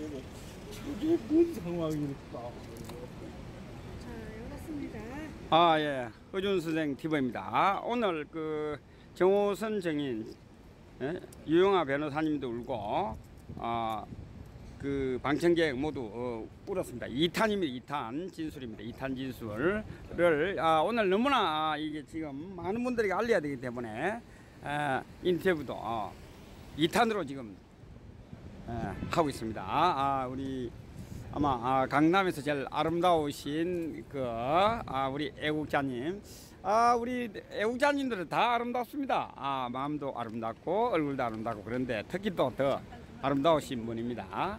이게 뭔 상황일까? 자, 열었습니다. 아, 예. 허준 선생 TV입니다. 오늘 그 정호선 증인, 예? 유영아 변호사님도 울고, 그 방청객 모두 울었습니다. 2탄입니다. 2탄 진술입니다. 2탄 진술을 오늘 너무나 이게 지금 많은 분들에게 알려야 되기 때문에 인터뷰도 2탄으로 지금 하고 있습니다. 우리 아마 강남에서 제일 아름다우신 우리 애국자님, 우리 애국자님들은 다 아름답습니다. 마음도 아름답고 얼굴도 아름답고, 그런데 특히 또 더 아름다우신 분입니다.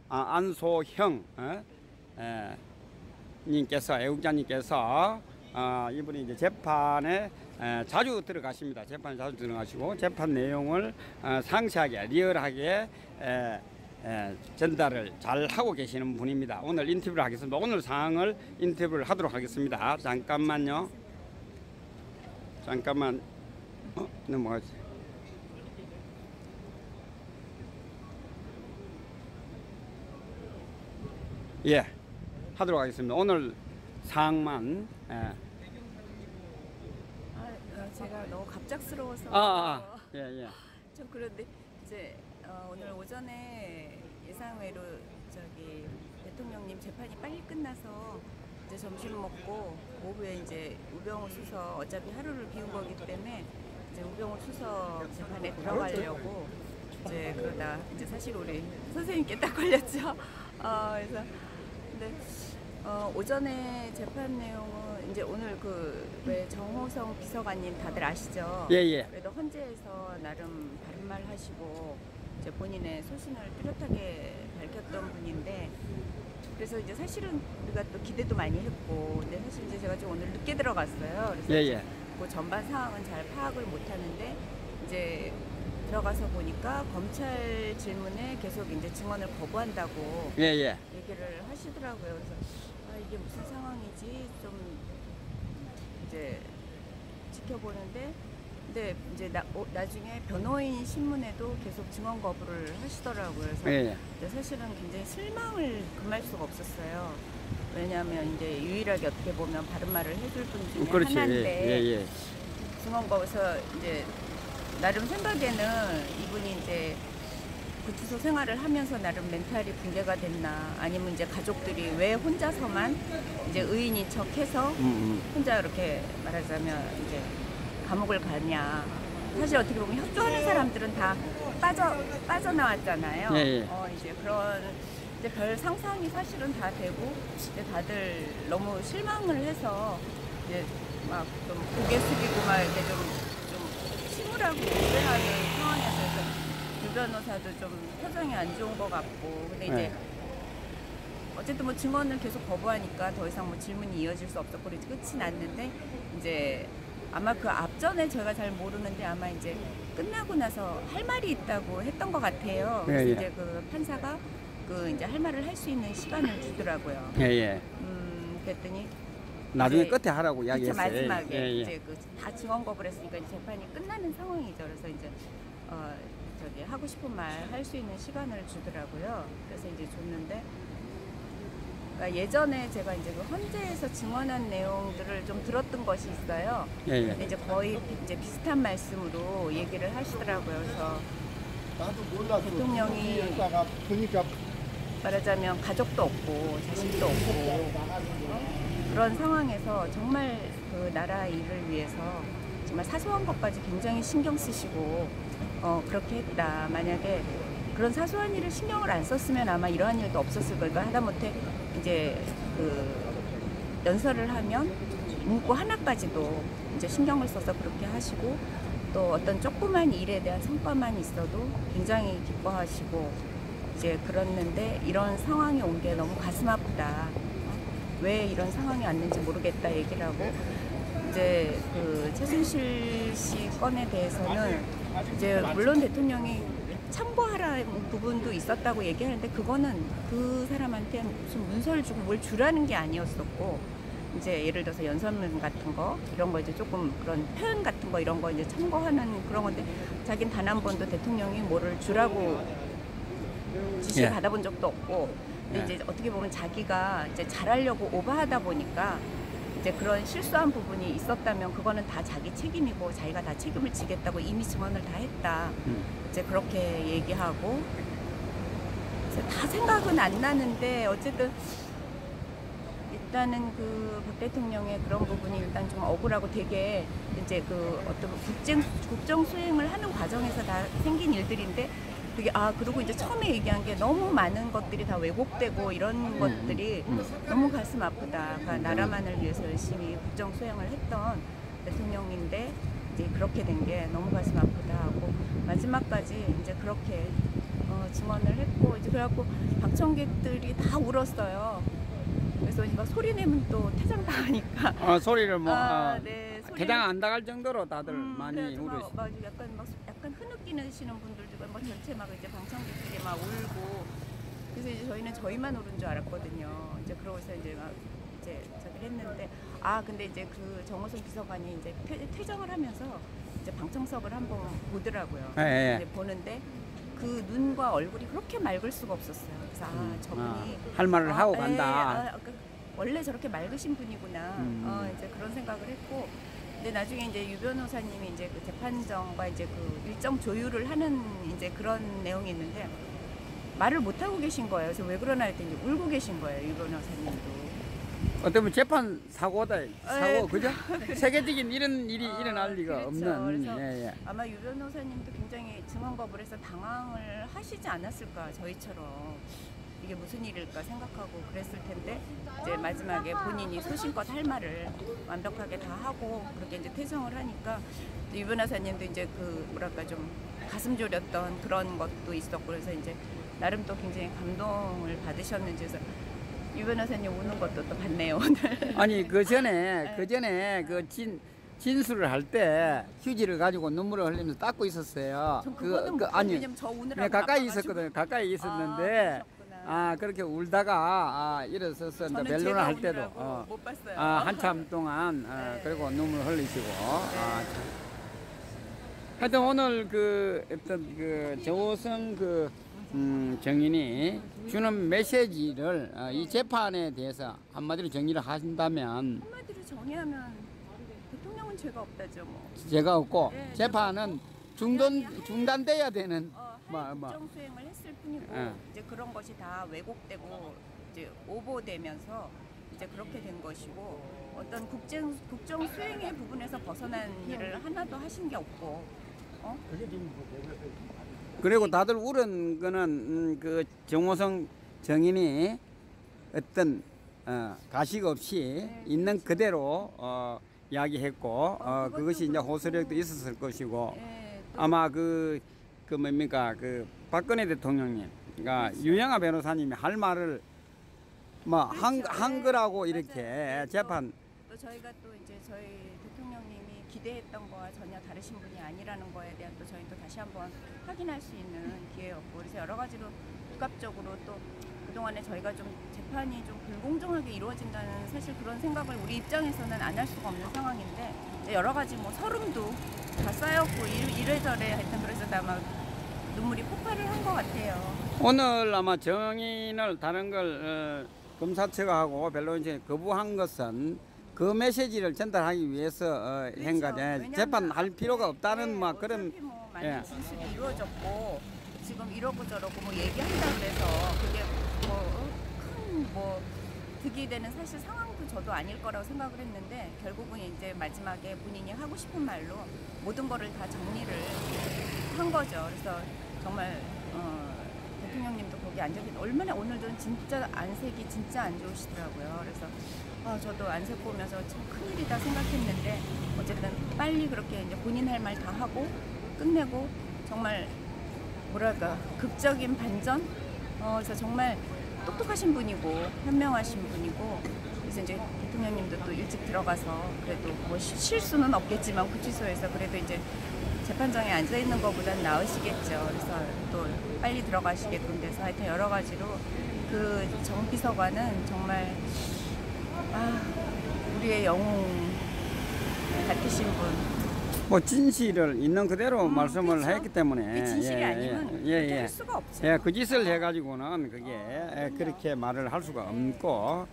안소형 님께서, 애국자님께서 이분이 이제 재판에 자주 들어가십니다. 재판에 자주 들어가시고 재판 내용을 상세하게 리얼하게 전달을 잘 하고 계시는 분입니다. 오늘 인터뷰를 하겠습니다. 오늘 상황을 인터뷰를 하도록 하겠습니다. 잠깐만요. 잠깐만. 넘어가지. 예, 하도록 하겠습니다. 오늘 상황만. 제가 너무 갑작스러워서 예. 좀 그런데 이제 오늘 오전에 예상외로 저기 대통령님 재판이 빨리 끝나서 이제 점심 먹고 오후에 이제 우병우 수석, 어차피 하루를 비운 거기 때문에 이제 우병우 수석 재판에 들어가려고 이제 그러다 이제 사실 우리 선생님께 딱 걸렸죠. 그래서 근데 오전에 재판 내용은 이제 오늘 왜 정호성 비서관님 다들 아시죠? 예. 그래도 헌재에서 나름 바른말 하시고 이제 본인의 소신을 뚜렷하게 밝혔던 분인데, 그래서 이제 사실은 우리가 또 기대도 많이 했고, 근데 사실 이제 제가 좀 오늘 늦게 들어갔어요. 그래서 그 전반 상황은 잘 파악을 못하는데 이제 들어가서 보니까 검찰 질문에 계속 이제 증언을 거부한다고 얘기를 하시더라고요. 그래서 이게 무슨 상황이지 좀 이제 지켜보는데, 근데 이제 나중에 변호인 신문에도 계속 증언 거부를 하시더라고요. 그래서 이제 사실은 굉장히 실망을 금할 수가 없었어요. 왜냐하면 이제 유일하게 어떻게 보면 바른 말을 해줄 분 중에 하나인데 증언 거부서 이제 나름 생각에는 이분이 이제 구치소 생활을 하면서 나름 멘탈이 붕괴가 됐나, 아니면 이제 가족들이 왜 혼자서만 이제 의인인 척해서 혼자 이렇게 말하자면 이제 감옥을 가냐. 사실 어떻게 보면 협조하는 사람들은 다 빠져나왔잖아요. 이제 그런 이제 별 상상이 사실은 다 되고, 이제 다들 너무 실망을 해서 이제 막 좀 고개 숙이고 막 이렇게 좀 침울하고 우울해하는 상황이었어요. 유 변호사도 좀 표정이 안 좋은 것 같고, 근데 이제 어쨌든 뭐 증언을 계속 거부하니까 더 이상 뭐 질문이 이어질 수 없었고 이제 끝이 났는데, 이제 아마 그 앞전에 제가 잘 모르는데 아마 이제 끝나고 나서 할 말이 있다고 했던 것 같아요. 그래서 이제 그 판사가 이제 할 말을 할 수 있는 시간을 주더라고요. 그랬더니 나중에 끝에 하라고 이야기했어요. 마지막에 이제 다 증언 거부를 했으니까 이제 재판이 끝나는 상황이죠. 그래서 이제 하고 싶은 말 할 수 있는 시간을 주더라고요. 그래서 이제 줬는데, 그러니까 예전에 제가 이제 그 헌재에서 증언한 내용들을 좀 들었던 것이 있어요. 근데 이제 거의 이제 비슷한 말씀으로 얘기를 하시더라고요. 그래서 나도 몰랐어. 대통령이 보니까 말하자면 가족도 없고 자식도 없고 그런 상황에서 정말 그 나라 일을 위해서 정말 사소한 것까지 굉장히 신경 쓰시고 그렇게 했다. 만약에 그런 사소한 일을 신경을 안 썼으면 아마 이러한 일도 없었을 거예요. 그러니까 하다못해 이제 연설을 하면 문구 하나까지도 이제 신경을 써서 그렇게 하시고, 또 어떤 조그만 일에 대한 성과만 있어도 굉장히 기뻐하시고 이제 그랬는데, 이런 상황이 온 게 너무 가슴 아프다. 왜 이런 상황이 왔는지 모르겠다 얘기를 하고, 이제 최순실 씨 건에 대해서는 이제 물론 대통령이 참고하라는 부분도 있었다고 얘기하는데, 그거는 그 사람한테 무슨 문서를 주고 뭘 주라는 게 아니었었고, 이제 예를 들어서 연설문 같은 거 이런 거 이제 조금 그런 표현 같은 거 이런 거 이제 참고하는 그런 건데, 자기는 단 한 번도 대통령이 뭐를 주라고 지시를 예. 받아본 적도 없고 근데 예. 이제 어떻게 보면 자기가 이제 잘하려고 오버하다 보니까 이제 그런 실수한 부분이 있었다면 그거는 다 자기 책임이고 자기가 다 책임을 지겠다고 이미 증언을 다 했다. 이제 그렇게 얘기하고 그래서 다 생각은 안 나는데 어쨌든 일단은 그 박 대통령의 그런 부분이 일단 좀 억울하고 되게 이제 그 어떤 국정 수행을 하는 과정에서 다 생긴 일들인데 그게 그리고 이제 처음에 얘기한 게 너무 많은 것들이 다 왜곡되고 이런 것들이 너무 가슴 아프다. 그러니까 나라만을 위해서 열심히 국정 수행을 했던 대통령인데 이제 그렇게 된 게 너무 가슴 아프다 하고 마지막까지 이제 그렇게 증언을 했고 이제 그래갖고 방청객들이 다 울었어요. 그래서 막 소리 내면 또 퇴장당하니까. 소리를 뭐 네, 퇴장 안 당할 정도로 다들 많이 그래가지고 울으시. 막 약간 흐느끼시는 분들도 있고 막 전체 막 이제 방청객들이 막 울고 그래서 이제 저희는 저희만 울은 줄 알았거든요. 이제 그러고서 이제 막 이제 저기 했는데 근데 이제 그 정호성 비서관이 이제 퇴장을 하면서 이제 방청석을 한번 보더라고요. 예. 이제 보는데 그 눈과 얼굴이 그렇게 맑을 수가 없었어요. 그래서 저분이 할 말을 하고 예, 간다. 원래 저렇게 맑으신 분이구나. 이제 그런 생각을 했고, 근데 나중에 이제 유 변호사님이 이제 그 재판정과 이제 그 일정 조율을 하는 이제 그런 내용이 있는데 말을 못 하고 계신 거예요. 그래서 왜 그러나 했더니 울고 계신 거예요, 유 변호사님도. 어쩌면 재판 사고, 예. 그죠? 세계적인 이런 일이 일어날 리가 그렇죠. 없는. 그래서 예. 아마 유 변호사님도 굉장히 증언 거부해서 당황을 하시지 않았을까, 저희처럼. 이게 무슨 일일까 생각하고 그랬을 텐데 이제 마지막에 본인이 소신껏 할 말을 완벽하게 다 하고 그렇게 이제 퇴정을 하니까 유 변호사님도 이제 그 뭐랄까 좀 가슴 졸였던 그런 것도 있었고 그래서 이제 나름 또 굉장히 감동을 받으셨는지 그래서 유 변호사님 우는 것도 또 봤네요 오늘. 아니 그 전에 그 진술을 할 때 휴지를 가지고 눈물을 흘리면서 닦고 있었어요. 전 그거는 못 아니 왜냐면 저 우느라고 네, 가까이 바빠가지고. 있었거든요. 가까이 있었는데 그러셨구나. 그렇게 울다가 일어서서 저는 멜론을 제가 할 때도 우느라고 못 봤어요. 한참 동안 네. 그리고 눈물 흘리시고 네. 하여튼 오늘 그 어떤 그 조성 그 정인이 주는 메시지를 이 재판에 대해서 한마디로 정리를 하신다면 한마디로 정의하면 대통령은 죄가 없다죠 뭐. 죄가 없고 네, 재판은 중단돼야 되는 국정 수행을 했을 뿐이고 이제 그런 것이 다 왜곡되고 이제 오보되면서 이제 그렇게 된 것이고 어떤 국정 수행의 부분에서 벗어난 일을 하나도 하신 게 없고 그리고 다들 울은 거는 그 정호성 정인이 어떤 가식 없이 있는 그대로 이야기했고 그것이 이제 호소력도 있었을 것이고 아마 그 뭡니까 그 박근혜 대통령님 그러니까 유영아 변호사님이 할 말을 뭐 한 거라고 이렇게 재판 또 저희가 또 이제 저희 대통령님이 기대했던 거와 전혀 다르신 분이 아니라는 거에 대한 또 저희 또 다시 한번 확인할 수 있는 기회였고 그래서 여러 가지로 복합적으로 또 그동안에 저희가 좀 재판이 좀 불공정하게 이루어진다는 사실 그런 생각을 우리 입장에서는 안 할 수가 없는 상황인데 여러 가지 뭐 서름도 다 쌓였고 이래저래 하여튼 그래서 아마 눈물이 폭발을 한 것 같아요. 오늘 아마 정인을 다른 걸 검사처가 하고 변론이 거부한 것은 그 메시지를 전달하기 위해서 한 거죠. 재판할 필요가 없다는 막 그런 뭐 많은 진술이 이루어졌고 지금 이러고 저러고 뭐 얘기한다 그래서 그게 뭐 득이 되는 사실 상황도 저도 아닐 거라고 생각을 했는데 결국은 이제 마지막에 본인이 하고 싶은 말로 모든 거를 다 정리를 한 거죠. 그래서 정말 대통령님도 거기 앉아계신 얼마나 오늘도 진짜 안색이 진짜 안 좋으시더라고요. 그래서 저도 안색 보면서 참 큰일이다 생각했는데 어쨌든 빨리 그렇게 이제 본인 할 말 다 하고 끝내고 정말 뭐랄까 극적인 반전? 그래서 정말 똑똑하신 분이고 현명하신 분이고 그래서 이제 대통령님도 또 일찍 들어가서 그래도 뭐 실수는 없겠지만 구치소에서 그래도 이제 재판장에 앉아 있는 것보단 나으시겠죠. 그래서 또 빨리 들어가시게끔 돼서 하여튼 여러 가지로 그 정 비서관은 정말 우리의 영웅 같으신 분. 뭐 진실을 있는 그대로 말씀을 그렇죠. 했기 때문에 그 진실이 아니면 그렇게 할 수가 없죠. 그 짓을 해가지고는 그게 그렇게 말을 할 수가 없고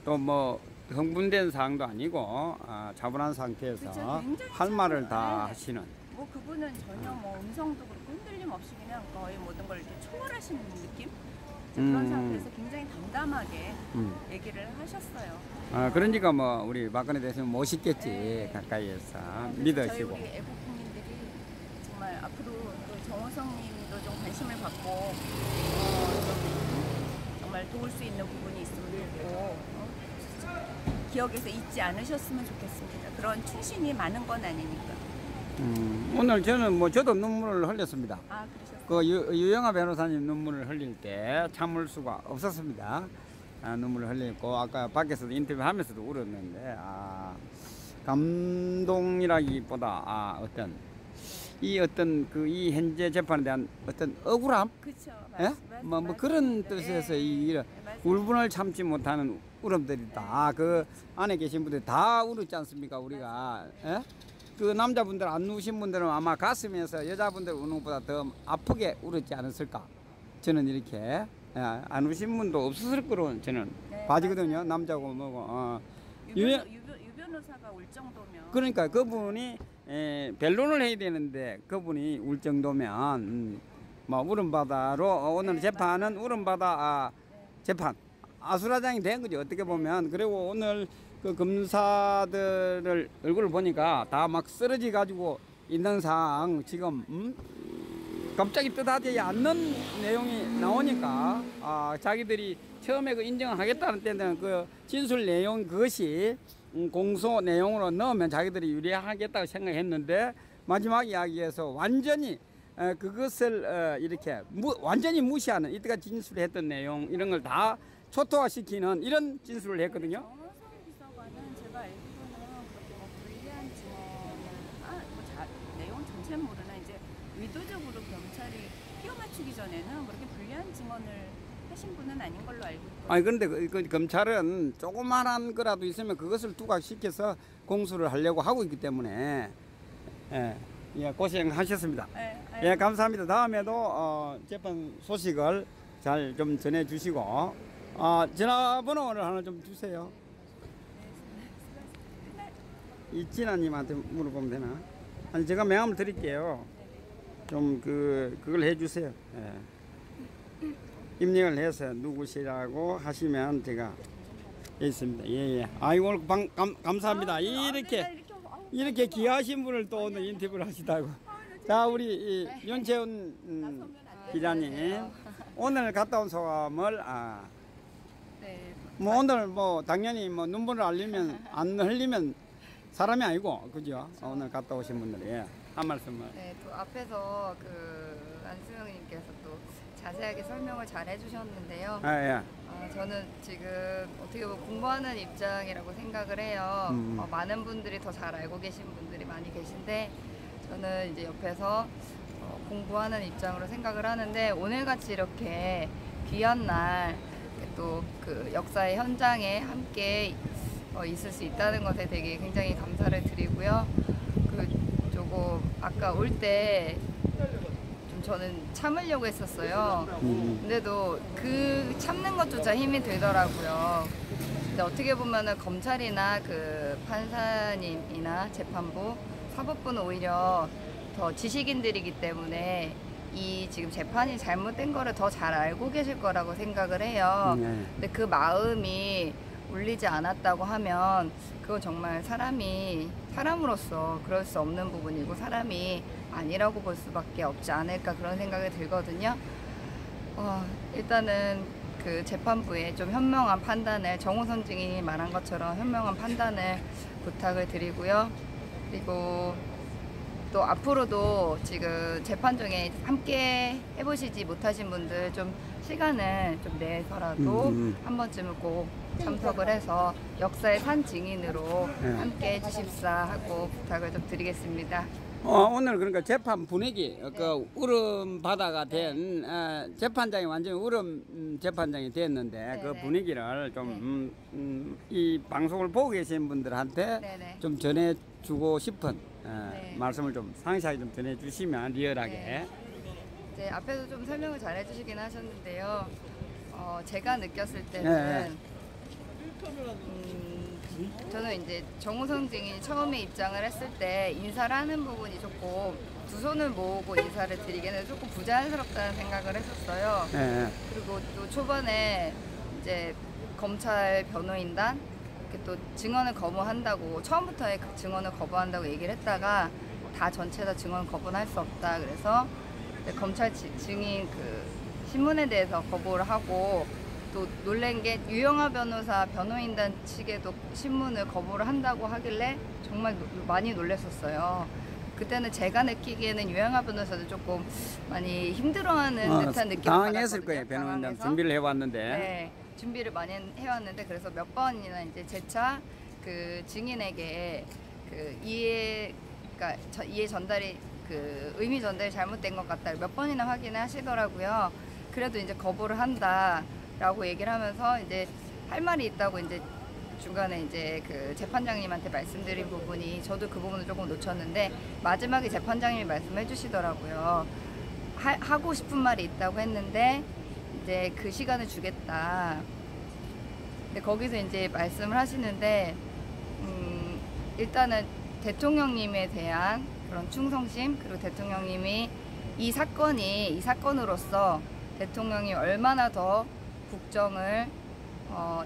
또 뭐 흥분된 상황도 아니고 차분한 상태에서 그렇죠. 굉장히 할 말을 다 차분해. 하시는. 뭐 그분은 전혀 뭐 음성도 그렇고 흔들림 없이 그냥 거의 모든 걸 이렇게 초월하시는 느낌? 그런 상태에서 굉장히 담담하게 얘기를 하셨어요. 그러니까 뭐 우리 박근혜 대통령 멋있겠지. 네. 가까이에서 저희 믿으시고. 우리 애국 국민들이 정말 앞으로 또 정호성님도 좀 관심을 갖고 좀 정말 도울 수 있는 부분이 있으면 좋고 기억에서 잊지 않으셨으면 좋겠습니다. 그런 충신이 많은 건 아니니까. 오늘 저는 뭐 저도 눈물을 흘렸습니다. 아, 그러셨어요? 그 유영아 변호사님 눈물을 흘릴 때 참을 수가 없었습니다. 눈물을 흘렸고 아까 밖에서도 인터뷰하면서도 울었는데 감동이라기보다 어떤 이 현재 재판에 대한 어떤 억울함, 그렇죠. 예? 뭐 그런 뜻에서 이 울분을 참지 못하는 울음들이 다 그 안에 계신 분들 다 울었지 않습니까? 우리가 예? 그 남자분들 안 우신 분들은 아마 가슴에서 여자분들 우는 것보다 더 아프게 울었지 않았을까? 저는 이렇게 안 우신 분도 없었을 거로 저는 봐지거든요. 남자고 뭐고. 유 변호사가 울 정도면. 그러니까 그분이 변론을 해야 되는데 그분이 울 정도면 뭐 울음바다로 오늘 재판은 울음바다 재판 아수라장이 된 거죠. 어떻게 보면. 그리고 오늘 그 검사들을 얼굴을 보니까 다 막 쓰러지 가지고 있는 상황 지금 갑자기 뜻하지 않는 내용이 나오니까 자기들이 처음에 그 인정하겠다는 때는 그 진술 내용 그것이 공소 내용으로 넣으면 자기들이 유리하겠다고 생각했는데 마지막 이야기에서 완전히 그것을 이렇게 완전히 무시하는 이때까지 진술했던 내용 이런 걸 다 초토화시키는 이런 진술을 했거든요. 정호성 비서관은 제가 알기로는 그렇게 뭐 불리한 증언이나 내용 전체는 모르나 이제 의도적으로 경찰이 피워 맞추기 전에는 그렇게 불리한 증언을 하신 분은 아닌 걸로 알고 있거든요. 아니 그런데 그 검찰은 조그만한 거라도 있으면 그것을 두각시켜서 공수를 하려고 하고 있기 때문에 고생하셨습니다. 예, 감사합니다. 다음에도 재판 소식을 잘 좀 전해주시고 전화번호를 하나 좀 주세요. 이진아님한테 물어보면 되나? 아니 제가 명함을 드릴게요. 좀 그걸 해주세요. 예. 입력을 해서 누구시라고 하시면 제가 있습니다. 예예. 아이고 오늘 감사합니다. 이렇게 귀하신 분을 또 오늘 인터뷰를 하시다고. 자 우리 윤채훈 기자님 오늘 갔다 온 소감을 뭐 오늘 뭐 당연히 뭐 눈물을 안 흘리면 사람이 아니고 그죠? 오늘 갔다 오신 분들이 한 말씀을. 네, 또 앞에서 그 안수영님께서 또 자세하게 설명을 잘 해주셨는데요. 저는 지금 어떻게 보면 공부하는 입장이라고 생각을 해요. 많은 분들이 더 잘 알고 계신 분들이 많이 계신데 저는 이제 옆에서 공부하는 입장으로 생각을 하는데 오늘같이 이렇게 귀한 날 또 그 역사의 현장에 함께 있을 수 있다는 것에 되게 굉장히 감사를 드리고요. 조금 아까 올 때 좀 저는 참으려고 했었어요. 근데도 그 참는 것조차 힘이 들더라고요. 근데 어떻게 보면은 검찰이나 그 판사님이나 재판부, 사법부는 오히려 더 지식인들이기 때문에 이 지금 재판이 잘못된 거를 더 잘 알고 계실 거라고 생각을 해요. 근데 그 마음이 울리지 않았다고 하면 그건 정말 사람으로서 그럴 수 없는 부분이고 사람이 아니라고 볼 수밖에 없지 않을까 그런 생각이 들거든요. 일단은 그 재판부에 좀 현명한 판단을 정호성 증인이 말한 것처럼 현명한 판단을 부탁을 드리고요. 그리고 또 앞으로도 지금 재판 중에 함께 해보시지 못하신 분들 좀 시간을 좀 내서라도 한 번쯤은 꼭 참석을 해서 역사의 산 증인으로 함께 해주십사 하고 부탁을 좀 드리겠습니다. 오늘 그러니까 재판 분위기 그 울음 바다가 된 재판장이 완전히 울음 재판장이 됐는데 그 분위기를 좀 이 방송을 보고 계신 분들한테 좀 전해주고 싶은 말씀을 좀 상세하게 좀 전해주시면 리얼하게. 이제 앞에서 좀 설명을 잘 해주시긴 하셨는데요. 제가 느꼈을 때는 저는 이제 정우성 증인이 처음에 입장을 했을 때 인사를 하는 부분이 조금 두 손을 모으고 인사를 드리기에는 조금 부자연스럽다는 생각을 했었어요. 그리고 또 초반에 이제 검찰 변호인단 이렇게 또 증언을 거부한다고 처음부터 그 증언을 거부한다고 얘기를 했다가 다 전체 다 증언 거부는 할 수 없다. 그래서 검찰 증인 그 신문에 대해서 거부를 하고 또 놀란 게 유영하 변호사 변호인단 측에도 신문을 거부를 한다고 하길래 정말 많이 놀랐었어요. 그때는 제가 느끼기에는 유영하 변호사도 조금 많이 힘들어하는 듯한 느낌을 당황했을 받았거든요. 거예요. 변호인단 준비를 해왔는데. 네, 준비를 많이 해왔는데 그래서 몇 번이나 이제 재차 그 증인에게 그 그러니까 이해 전달이 그 의미 전달이 잘못된 것 같다 몇 번이나 확인을 하시더라고요. 그래도 이제 거부를 한다라고 얘기를 하면서 이제 할 말이 있다고 이제 중간에 이제 그 재판장님한테 말씀드린 부분이 저도 그 부분을 조금 놓쳤는데 마지막에 재판장님이 말씀해 주시더라고요. 하고 싶은 말이 있다고 했는데 이제 그 시간을 주겠다. 근데 거기서 이제 말씀을 하시는데 일단은 대통령님에 대한 그런 충성심 그리고 대통령님이 이 사건으로서 대통령이 얼마나 더 국정을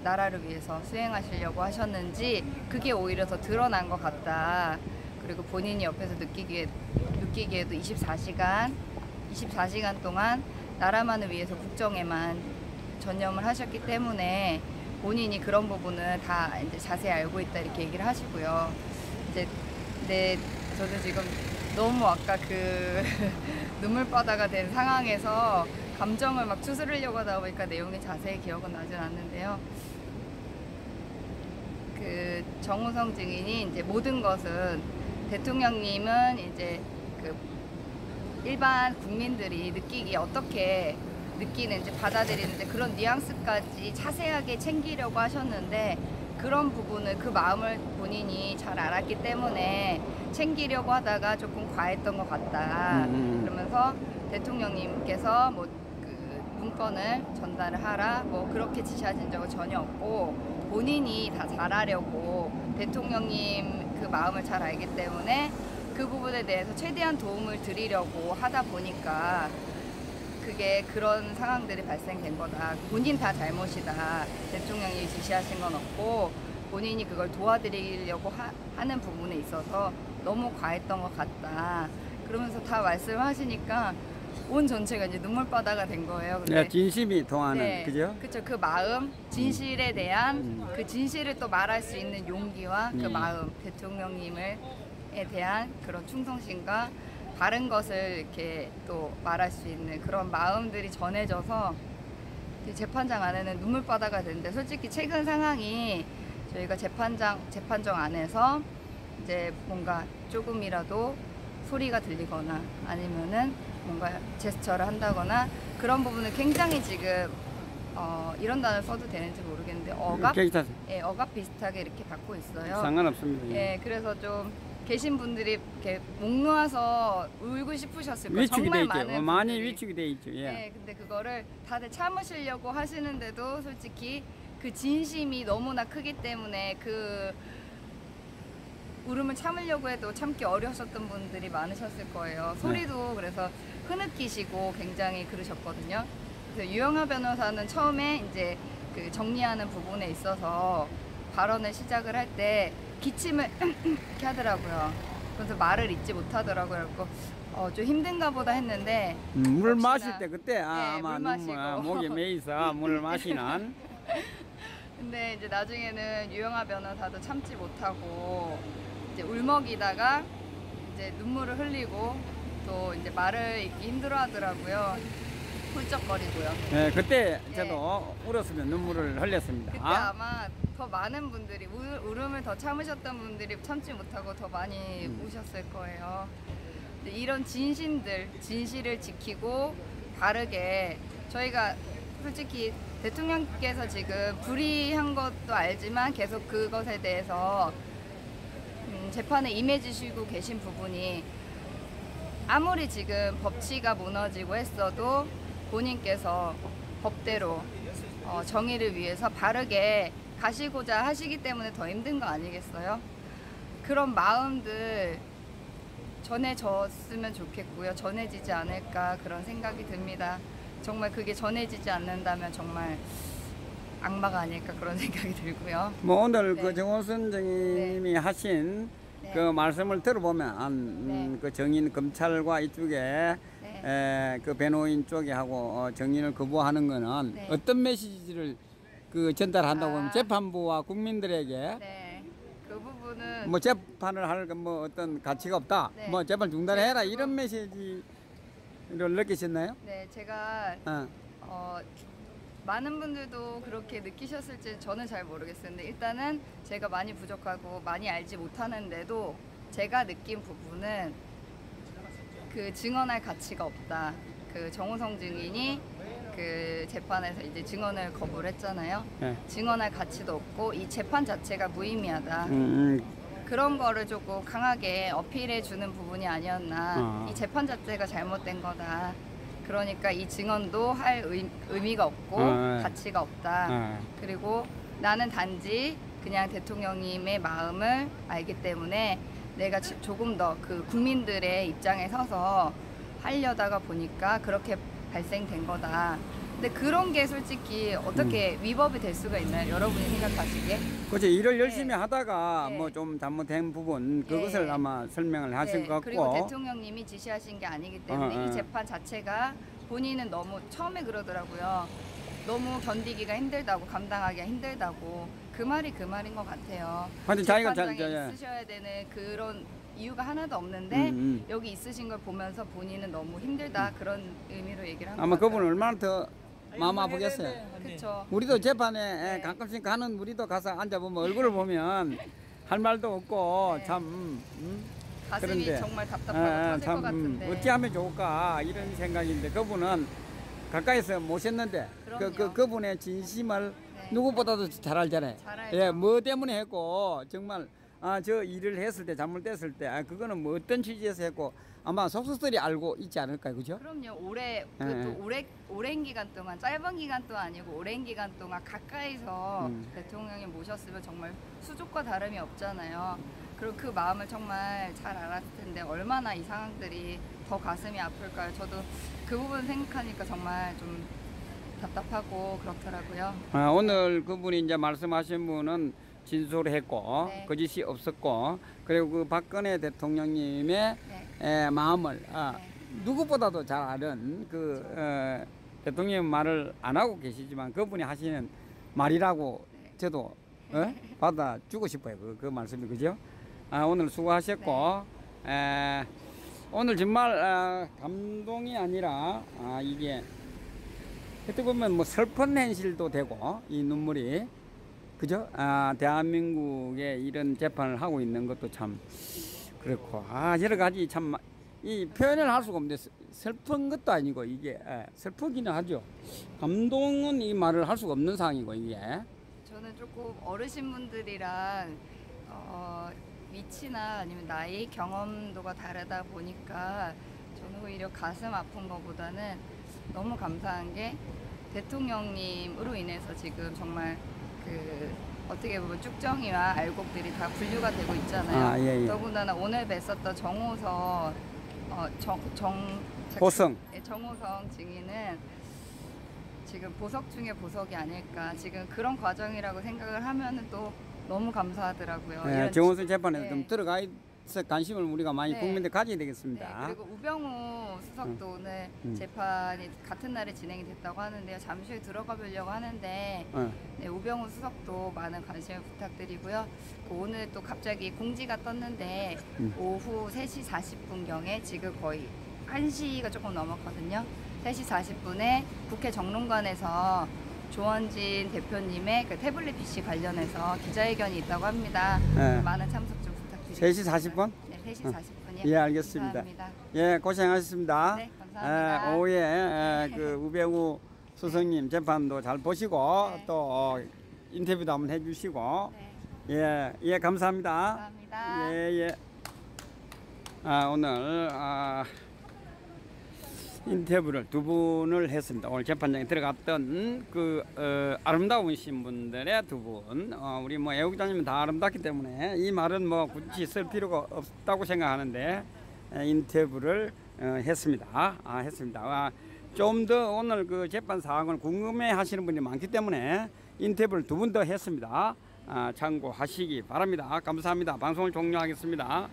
나라를 위해서 수행하시려고 하셨는지 그게 오히려 더 드러난 것 같다. 그리고 본인이 옆에서 느끼기에도 24시간 동안 나라만을 위해서 국정에만 전념을 하셨기 때문에 본인이 그런 부분은 다 이제 자세히 알고 있다 이렇게 얘기를 하시고요. 이제 근데 저도 지금 너무 아까 그 눈물바다가 된 상황에서 감정을 막 추스르려고 하다 보니까 내용이 자세히 기억은 나진 않는데요. 그 정우성 증인이 이제 모든 것은 대통령님은 이제 그 일반 국민들이 느끼기에 어떻게 느끼는지 받아들이는지 그런 뉘앙스까지 자세하게 챙기려고 하셨는데 그런 부분을 그 마음을 본인이 잘 알았기 때문에 챙기려고 하다가 조금 과했던 것 같다. 그러면서 대통령님께서 뭐 그 문건을 전달을 하라 뭐 그렇게 지시하신 적은 전혀 없고 본인이 다 잘하려고 대통령님 그 마음을 잘 알기 때문에 그 부분에 대해서 최대한 도움을 드리려고 하다 보니까 그게 그런 상황들이 발생된 거다. 본인 다 잘못이다. 대통령이 지시하신 건 없고 본인이 그걸 도와드리려고 하는 부분에 있어서 너무 과했던 것 같다. 그러면서 다 말씀을 하시니까 온 전체가 이제 눈물바다가 된 거예요. 근데 진심이 통하는 네, 그죠? 그렇죠. 그 마음, 진실에 대한 그 진실을 또 말할 수 있는 용기와 그 마음, 대통령님에 대한 그런 충성심과 바른 것을 이렇게 또 말할 수 있는 그런 마음들이 전해져서 재판장 안에는 눈물바다가 되는데 솔직히 최근 상황이 저희가 재판정 안에서 이제 뭔가 조금이라도 소리가 들리거나 아니면은 뭔가 제스처를 한다거나 그런 부분을 굉장히 지금 이런 단어를 써도 되는지 모르겠는데 억압 비슷하게 이렇게 받고 있어요. 상관없습니다. 예, 그래서 좀 계신 분들이 이렇게 목 놓아서 울고 싶으셨을 거예요. 위축이 정말 돼 있죠. 많은 많이 분들이. 위축이 돼 있죠. 예. 네, 근데 그거를 다들 참으시려고 하시는데도 솔직히 그 진심이 너무나 크기 때문에 그 울음을 참으려고 해도 참기 어려우셨던 분들이 많으셨을 거예요. 소리도 그래서 흐느끼시고 굉장히 그러셨거든요. 그래서 유영하 변호사는 처음에 이제 그 정리하는 부분에 있어서 발언을 시작을 할 때 기침을 이렇게 하더라고요. 그래서 말을 잇지 못하더라고요. 그래서 좀 힘든가 보다 했는데 물 역시나, 마실 때 그때 아마 물 마시고. 목에 메이서 물을 마시는 근데 이제 나중에는 유영하 변호사도 참지 못하고 이제 울먹이다가 이제 눈물을 흘리고 또 이제 말을 잇기 힘들어 하더라고요. 훌쩍거리고요. 네, 그때 저도 울었으면 눈물을 흘렸습니다. 그때 아마 더 많은 분들이 울음을 더 참으셨던 분들이 참지 못하고 더 많이 우셨을 거예요. 이런 진실을 지키고 바르게 저희가 솔직히 대통령께서 지금 불이한 것도 알지만 계속 그것에 대해서 재판에 임해주시고 계신 부분이 아무리 지금 법치가 무너지고 했어도 본인께서 법대로 정의를 위해서 바르게 가시고자 하시기 때문에 더 힘든 거 아니겠어요? 그런 마음들 전해졌으면 좋겠고요. 전해지지 않을까 그런 생각이 듭니다. 정말 그게 전해지지 않는다면 정말 악마가 아닐까 그런 생각이 들고요. 뭐 오늘 네. 그 정호선 정의님이 하신 네. 그 말씀을 들어보면 그 정인 검찰과 이쪽에 그 변호인 쪽에 하고 정인을 거부하는 거는 네. 어떤 메시지를 그 전달한다고 하면 아. 재판부와 국민들에게 네, 그 부분은 뭐 재판을 할 뭐 어떤 가치가 없다. 네. 뭐 재판 중단해라 네, 이런 메시지를 느끼셨나요? 네, 제가 많은 분들도 그렇게 느끼셨을지 저는 잘 모르겠어요. 근데 일단은 제가 많이 부족하고 많이 알지 못하는데도 제가 느낀 부분은 그 증언할 가치가 없다. 그 정호성 증인이 그 재판에서 이제 증언을 거부를 했잖아요. 네. 증언할 가치도 없고 이 재판 자체가 무의미하다. 그런 거를 조금 강하게 어필해 주는 부분이 아니었나. 이 재판 자체가 잘못된 거다. 그러니까 이 증언도 할 의미가 없고 가치가 없다. 그리고 나는 단지 그냥 대통령님의 마음을 알기 때문에 내가 조금 더 그 국민들의 입장에 서서 하려다가 보니까 그렇게 발생된 거다. 근데 그런 게 솔직히 어떻게 위법이 될 수가 있나요? 여러분이 생각하시기에? 그렇죠. 일을 열심히 네. 하다가 네. 뭐 좀 잘못된 부분 그것을 네. 아마 설명을 하실 것 같고. 그리고 대통령님이 지시하신 게 아니기 때문에 이 재판 자체가 본인은 너무 처음에 그러더라고요. 너무 견디기가 힘들다고, 감당하기가 힘들다고. 그 말이 그 말인 것 같아요. 하여튼 자기가 재판장에 있으셔야 되는 그런 이유가 하나도 없는데 여기 있으신 걸 보면서 본인은 너무 힘들다 그런 의미로 얘기를 한 것 같아요. 아마 그분은 얼마나 더 마음 아프겠어요. 그렇죠. 우리도 재판에 네. 가끔씩 가는 우리도 가서 앉아보면 얼굴을 보면 할 말도 없고 네. 참 가슴이 그런데, 정말 답답하고 터질 것 같은데. 어찌하면 좋을까 이런 생각인데 그분은 가까이서 모셨는데 그럼요. 그분의 진심을 네. 누구보다도 잘 알잖아요. 잘 알죠. 예, 뭐 때문에 했고 정말 저 일을 했을 때 잘못됐을 때 그거는 뭐 어떤 취지에서 했고 아마 속속들이 알고 있지 않을까요, 그죠? 그럼요. 그것도 오랜 기간 동안, 짧은 기간 동안 아니고 오랜 기간 동안 가까이서 대통령이 모셨으면 정말 수족과 다름이 없잖아요. 그리고 그 마음을 정말 잘 알았을 텐데 얼마나 이 상황들이 더 가슴이 아플까요? 저도 그 부분 생각하니까 정말 좀 답답하고 그렇더라고요. 오늘 그분이 이제 말씀하신 분은 진술을 했고 네. 거짓이 없었고 그리고 그 박근혜 대통령님의 마음을 누구보다도 잘 아는 그 대통령 말을 안 하고 계시지만 그분이 하시는 말이라고 저도 받아주고 싶어요. 그 말씀이 그죠? 오늘 수고하셨고 오늘 정말 감동이 아니라 이게 어떻게 보면 뭐 슬픈 현실도 되고 이 눈물이 그죠? 대한민국에 이런 재판을 하고 있는 것도 참 그렇고 여러 가지 참 이 표현을 할 수가 없는데 슬픈 것도 아니고 이게 슬프기는 하죠. 감동은 이 말을 할 수가 없는 상황이고 이게. 저는 조금 어르신분들이랑 위치나 아니면 나이 경험도가 다르다 보니까 저는 오히려 가슴 아픈 것보다는 너무 감사한 게 대통령님으로 인해서 지금 정말 그 어떻게 보면 쭉정이와 알곡들이 다 분류가 되고 있잖아요. 예. 더군다나 오늘 뵀었던 정호성 정호성 증인은 지금 보석 중에 보석이 아닐까. 지금 그런 과정이라고 생각을 하면은 또 너무 감사하더라고요. 정호성 재판에서 네. 좀 들어가 있어 관심을 우리가 많이 네. 국민들 가져야 되겠습니다. 네, 그리고 우병우 수석도 오늘 재판이 같은 날에 진행이 됐다고 하는데요. 잠시 후에 들어가 보려고 하는데 네, 우병우 수석도 많은 관심을 부탁드리고요. 오늘 또 갑자기 공지가 떴는데 오후 3시 40분경에 지금 거의 1시가 조금 넘었거든요. 3시 40분에 국회 정론관에서 조원진 대표님의 그 태블릿 PC 관련해서 기자회견이 있다고 합니다. 네. 많은 참석 좀 부탁드립니다. 3시 40분? 네, 3시 40분이요. 예, 알겠습니다. 감사합니다. 예, 고생하셨습니다. 네, 감사합니다. 오후에 그 우배우 수석님 재판도 잘 보시고 네. 또 인터뷰도 한번 해주시고 네, 예, 감사합니다. 감사합니다. 예. 오늘 인터뷰를 두 분을 했습니다. 오늘 재판장에 들어갔던 그 아름다우신 분들의 두 분. 우리 뭐 애국자님은 다 아름답기 때문에 이 말은 뭐 굳이 쓸 필요가 없다고 생각하는데 인터뷰를 했습니다. 좀 더 오늘 그 재판 사항을 궁금해하시는 분이 많기 때문에 인터뷰를 두 분 더 했습니다. 참고하시기 바랍니다. 감사합니다. 방송을 종료하겠습니다.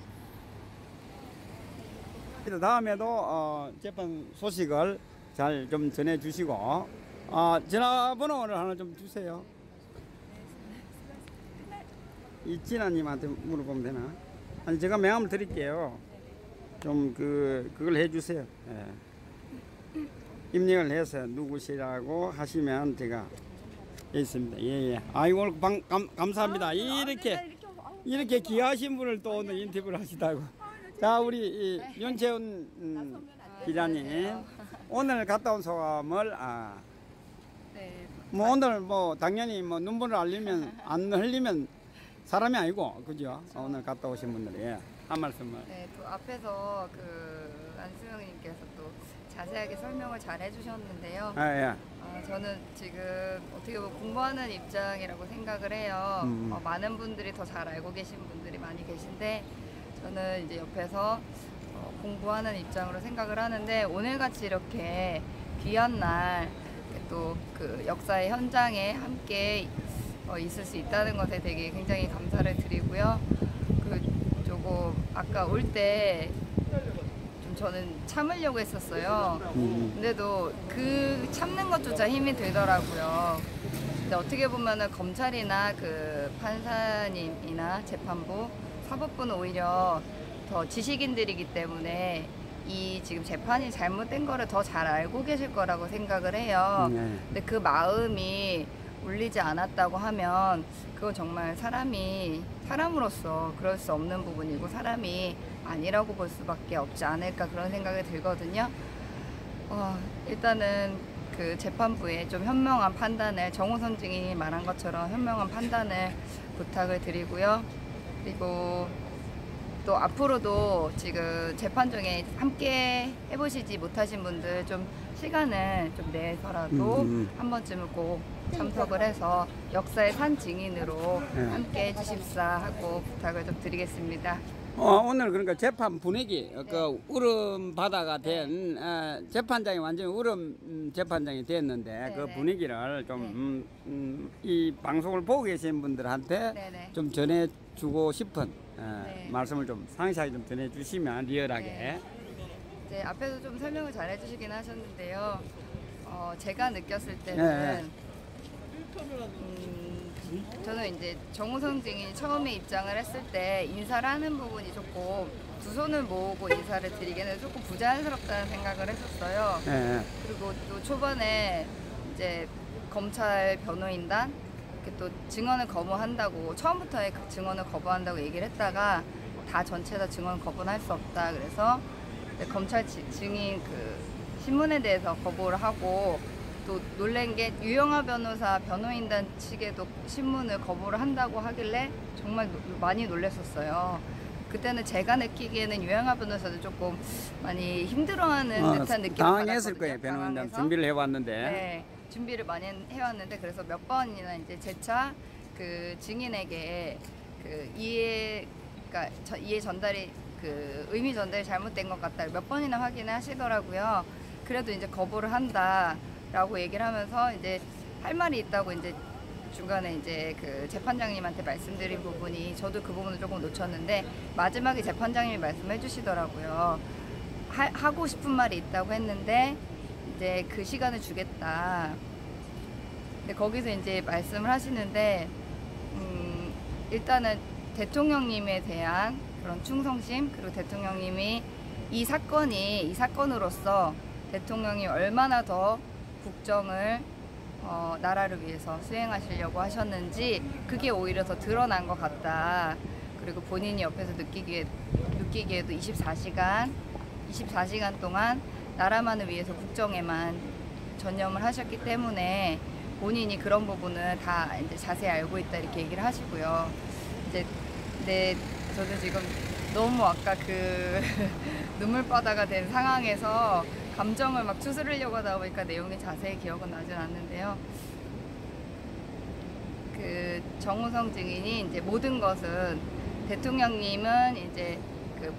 다음에도 재판 소식을 잘 좀 전해주시고 전화번호를 하나 좀 주세요. 이진아님한테 물어보면 되나? 아니 제가 명함을 드릴게요. 좀 그걸 해주세요. 예. 입력을 해서 누구시라고 하시면 제가 있습니다. 예. 아이고 오늘 감사합니다. 이렇게 귀하신 분을 또 오늘 인터뷰를 하시다고. 자, 우리 윤채훈 기자님 오늘 갔다 온 소감을 네, 뭐 오늘 뭐 당연히 뭐 눈물을 안 흘리면 사람이 아니고 그죠? 오늘 갔다 오신 분들이 한 말씀을. 네, 또 앞에서 그 안수영님께서 또 자세하게 설명을 잘 해주셨는데요. 저는 지금 어떻게 보면 공부하는 입장이라고 생각을 해요. 많은 분들이 더 잘 알고 계신 분들이 많이 계신데 저는 이제 옆에서 공부하는 입장으로 생각을 하는데 오늘같이 이렇게 귀한 날 또 그 역사의 현장에 함께 있을 수 있다는 것에 되게 굉장히 감사를 드리고요. 그 조금 아까 올 때 좀 저는 참으려고 했었어요. 근데도 그 참는 것조차 힘이 들더라고요. 근데 어떻게 보면은 검찰이나 그 판사님이나 재판부 사법부는 오히려 더 지식인들이기 때문에 이 지금 재판이 잘못된 거를 더 잘 알고 계실 거라고 생각을 해요. 근데 그 마음이 울리지 않았다고 하면 그건 정말 사람으로서 그럴 수 없는 부분이고 사람이 아니라고 볼 수밖에 없지 않을까 그런 생각이 들거든요. 일단은 그 재판부에 좀 현명한 판단을 정호선 증인이 말한 것처럼 현명한 판단을 부탁을 드리고요. 그리고 또 앞으로도 지금 재판 중에 함께 해보시지 못하신 분들 좀 시간을 좀 내서라도 한 번쯤은 꼭 참석을 해서 역사의 산 증인으로 함께 해주십사 하고 부탁을 좀 드리겠습니다. 오늘 그러니까 재판 분위기 그 울음 바다가 된 재판장이 완전히 울음 재판장이 됐는데 그 분위기를 좀 이 방송을 보고 계신 분들한테 좀 전해주고 싶은 말씀을 좀 상세하게 좀 전해주시면 리얼하게. 네, 앞에서 좀 설명을 잘 해주시긴 하셨는데요. 제가 느꼈을 때는 저는 이제 정우성 증인이 처음에 입장을 했을 때 인사를 하는 부분이 조금 두 손을 모으고 인사를 드리기에는 조금 부자연스럽다는 생각을 했었어요. 그리고 또 초반에 이제 검찰 변호인단 이렇게 또 증언을 거부한다고 처음부터 그 증언을 거부한다고 얘기를 했다가 다 전체 다 증언 거부는 할 수 없다. 그래서 검찰 증인 그 신문에 대해서 거부를 하고 또 놀란 게 유영하 변호사 변호인단 측에도 신문을 거부를 한다고 하길래 정말 많이 놀랐었어요. 그때는 제가 느끼기에는 유영하 변호사도 조금 많이 힘들어하는 듯한 느낌을 당황했을 받았거든요. 거예요. 변호인단 준비를 해왔는데. 네, 준비를 많이 해왔는데 그래서 몇 번이나 이제 재차 그 증인에게 그 이해 전달이 그 의미 전달이 잘못된 것 같다 몇 번이나 확인을 하시더라고요. 그래도 이제 거부를 한다라고 얘기를 하면서 이제 할 말이 있다고 이제 중간에 이제 그 재판장님한테 말씀드린 부분이 저도 그 부분을 조금 놓쳤는데 마지막에 재판장님이 말씀해 주시더라고요. 하고 싶은 말이 있다고 했는데 이제 그 시간을 주겠다. 근데 거기서 이제 말씀을 하시는데 일단은 대통령님에 대한 그런 충성심 그리고 대통령님이 이 사건으로서 대통령이 얼마나 더 국정을 나라를 위해서 수행하시려고 하셨는지 그게 오히려 더 드러난 것 같다. 그리고 본인이 옆에서 웃기게도 24시간 동안 나라만을 위해서 국정에만 전념을 하셨기 때문에 본인이 그런 부분은 다 이제 자세히 알고 있다 이렇게 얘기를 하시고요. 이제 근데 저도 지금 너무 아까 그 눈물바다가 된 상황에서 감정을 막 추스르려고 하다 보니까 내용이 자세히 기억은 나진 않는데요. 그 정우성 증인이 이제 모든 것은 대통령님은 이제 그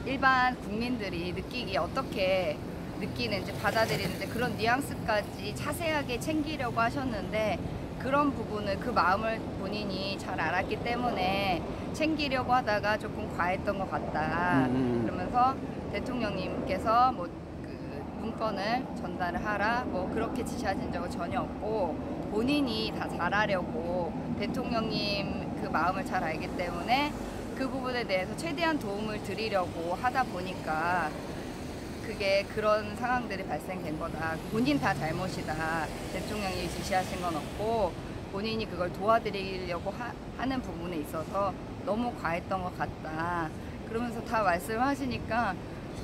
일반 국민들이 느끼기 어떻게 느끼는지 받아들이는지 그런 뉘앙스까지 자세하게 챙기려고 하셨는데 그런 부분을 그 마음을 본인이 잘 알았기 때문에 챙기려고 하다가 조금 과했던 것 같다. 그러면서 대통령님께서 뭐 그 문건을 전달을 하라 뭐 그렇게 지시하신 적은 전혀 없고 본인이 다 잘하려고 대통령님 그 마음을 잘 알기 때문에 그 부분에 대해서 최대한 도움을 드리려고 하다 보니까 그게 그런 상황들이 발생된 거다. 본인 다 잘못이다. 대통령이 지시하신 건 없고 본인이 그걸 도와드리려고 하는 부분에 있어서 너무 과했던 것 같다. 그러면서 다 말씀하시니까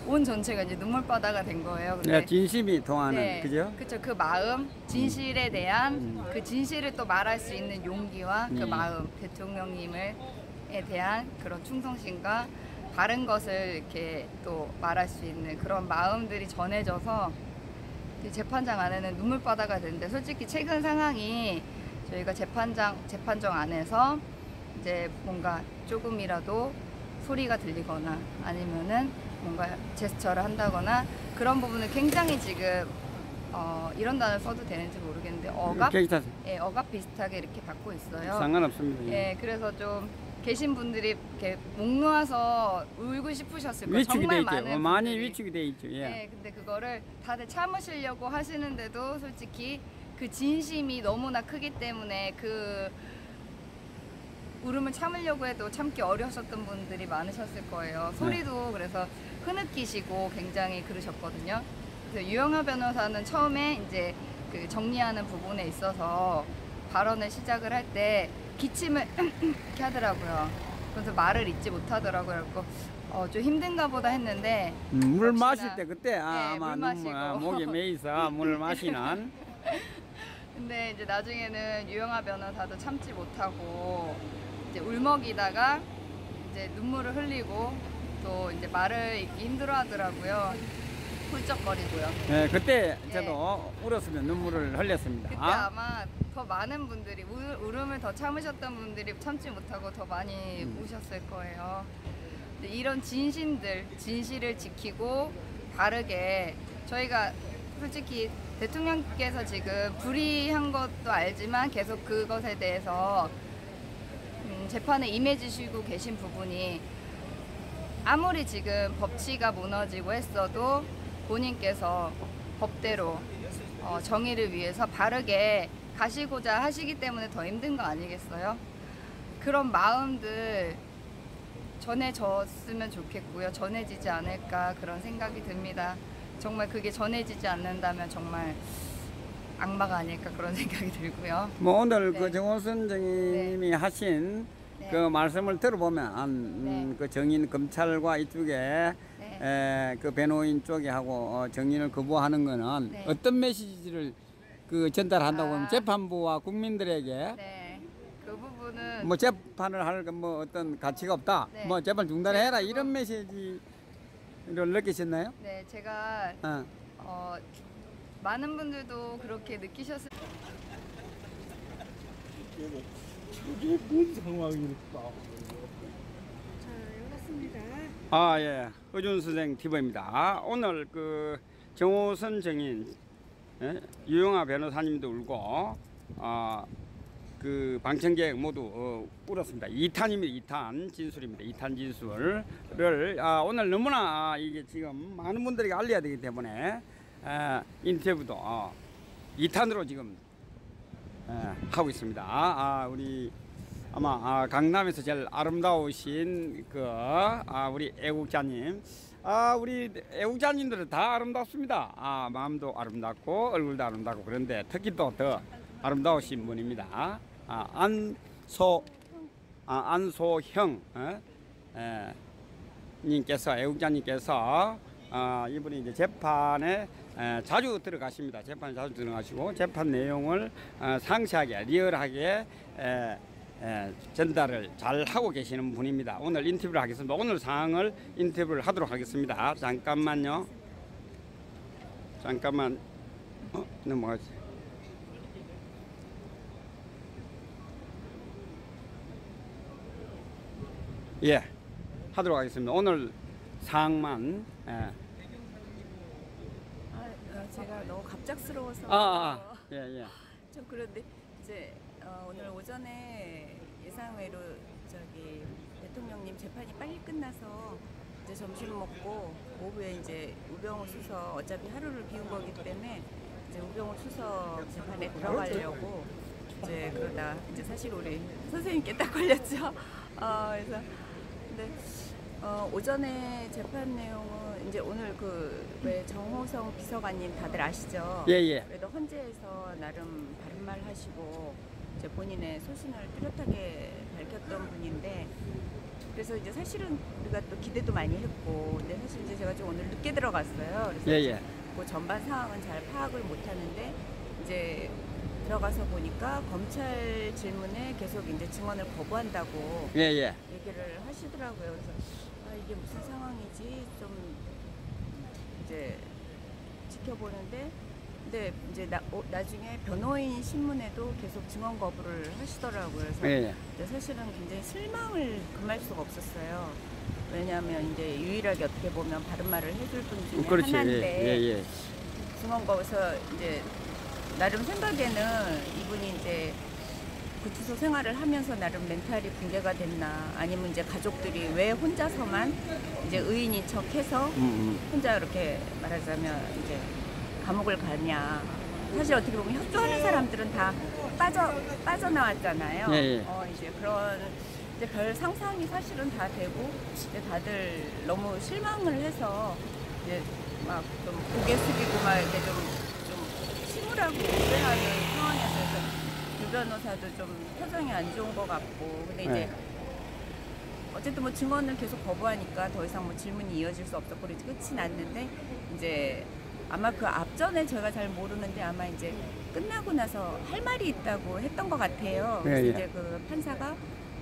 온 전체가 이제 눈물바다가 된 거예요. 근데 네, 진심이 통하는 네, 그죠? 그쵸. 그 마음, 진실에 대한 그 진실을 또 말할 수 있는 용기와 그 마음, 대통령님에 대한 그런 충성심과 바른 것을 이렇게 또 말할 수 있는 그런 마음들이 전해져서 재판장 안에는 눈물바다가 되는데 솔직히 최근 상황이 저희가 재판정 안에서 이제 뭔가 조금이라도 소리가 들리거나 아니면은 뭔가 제스처를 한다거나 그런 부분을 굉장히 지금 이런 단어를 써도 되는지 모르겠는데 억압 비슷하게 이렇게 받고 있어요. 상관없습니다. 예, 그래서 좀 계신 분들이 이렇게 목 놓아서 울고 싶으셨을 거예요. 위축이 돼 정말 있죠. 많은 많이 분들이. 위축이 돼 있죠. 예. 네, 근데 그거를 다들 참으시려고 하시는데도 솔직히 그 진심이 너무나 크기 때문에 그 울음을 참으려고 해도 참기 어려우셨던 분들이 많으셨을 거예요. 소리도 그래서 흐느끼시고 굉장히 그러셨거든요. 그래서 유영하 변호사는 처음에 이제 그 정리하는 부분에 있어서 발언을 시작을 할 때 기침을 이렇게 하더라고요. 그래서 말을 잇지 못하더라고요. 그래서 좀 힘든가 보다 했는데 물 역시나, 마실 때 그때 아마 물 마시고. 목에 메이서 물 마시는 근데 이제 나중에는 유영하 변호사도 참지 못하고 이제 울먹이다가 이제 눈물을 흘리고 또 이제 말을 잇기 힘들어 하더라고요. 훌쩍거리고요. 네, 그때 저도 울었으면 눈물을 흘렸습니다. 그때 아마 더 많은 분들이 울음을 더 참으셨던 분들이 참지 못하고 더 많이 우셨을 거예요. 근데 이런 진실을 지키고 바르게 저희가 솔직히 대통령께서 지금 불의한 것도 알지만 계속 그것에 대해서 재판에 임해주시고 계신 부분이 아무리 지금 법치가 무너지고 했어도 본인께서 법대로 정의를 위해서 바르게 가시고자 하시기 때문에 더 힘든 거 아니겠어요? 그런 마음들 전해졌으면 좋겠고요. 전해지지 않을까 그런 생각이 듭니다. 정말 그게 전해지지 않는다면 정말 악마가 아닐까 그런 생각이 들고요. 뭐 오늘 네. 그 정호선 정인님이 하신 네. 그 말씀을 들어보면 그 정인 검찰과 이쪽에 그 변호인 쪽에 하고 정인을 거부하는 거는 네. 어떤 메시지를 그 전달한다고 하면 아. 재판부와 국민들에게 네, 그 부분은 뭐 재판을 할 뭐 어떤 가치가 없다. 네. 뭐 재판 중단해라 네, 그거- 이런 메시지를 느끼셨나요? 네, 제가 많은 분들도 그렇게 느끼셨을 저게 뭔 상황일까? 아, 예. 의준 선생 TV입니다. 오늘 그 정호선 정인, 유영하 변호사님도 울고, 그 방청객 모두 울었습니다. 2탄입니다. 2탄 진술입니다. 2탄 진술을 오늘 너무나 이게 지금 많은 분들에게 알려야 되기 때문에 인터뷰도 2탄으로 지금 하고 있습니다. 우리 아마 강남에서 제일 아름다우신 우리 애국자님, 우리 애국자님들은 다 아름답습니다. 마음도 아름답고 얼굴도 아름답고 그런데 특히 또 더 아름다우신 분입니다. 안소형 애국자님께서 이분이 이제 재판에 자주 들어가십니다. 재판에 자주 들어가시고 재판 내용을 상세하게 리얼하게 전달을 잘 하고 계시는 분입니다. 오늘 인터뷰를 하겠습니다. 오늘 사항을 인터뷰를 하도록 하겠습니다. 잠깐만요. 잠깐만 넘어가지. 예, 하도록 하겠습니다. 오늘 사항만. 제가 너무 갑작스러워서. 예. 좀 그런데 이제 오늘 오전에 예상외로 저기 대통령님 재판이 빨리 끝나서 이제 점심 먹고 오후에 이제 우병우 수석 어차피 하루를 비운 거기 때문에 이제 우병우 수석 재판에 들어가려고 이제 그러다 이제 사실 우리 선생님께 딱 걸렸죠. 그래서 근데 오전에 재판 내용은 이제 오늘 그 왜 정호성 비서관님 다들 아시죠? 예. 그래도 헌재에서 나름 바른말 하시고 이제 본인의 소신을 뚜렷하게 밝혔던 분인데 그래서 이제 사실은 우리가 또 기대도 많이 했고 근데 사실 이제 제가 좀 오늘 늦게 들어갔어요. 그래서 그 전반 상황은 잘 파악을 못하는데 이제 들어가서 보니까 검찰 질문에 계속 이제 증언을 거부한다고 얘기를 하시더라고요. 그래서 이게 무슨 상황이지 좀 이제 지켜보는데 근데 이제 나중에 변호인 신문에도 계속 증언 거부를 하시더라고요. 그래서 이제 사실은 굉장히 실망을 금할 수가 없었어요. 왜냐하면 이제 유일하게 어떻게 보면 바른 말을 해줄 분 중에 하나인데 증언 거부서 이제 나름 생각에는 이분이 이제 구치소 생활을 하면서 나름 멘탈이 붕괴가 됐나 아니면 이제 가족들이 왜 혼자서만 이제 의인인 척해서 혼자 이렇게 말하자면 이제 감옥을 가냐. 사실 어떻게 보면 협조하는 사람들은 다 빠져나왔잖아요. 이제 그런 이제 별 상상이 사실은 다 되고 이제 다들 너무 실망을 해서 이제 막 좀 고개 숙이고 막 이렇게 좀 침울하고 우울해하는 상황이어서 유 변호사도 좀 표정이 안 좋은 것 같고 근데 이제 어쨌든 뭐 증언을 계속 거부하니까 더 이상 뭐 질문이 이어질 수 없었고 그래서 끝이 났는데 이제 아마 그 앞전에 저희가 잘 모르는데 아마 이제 끝나고 나서 할 말이 있다고 했던 것 같아요. 그래서 이제 그 판사가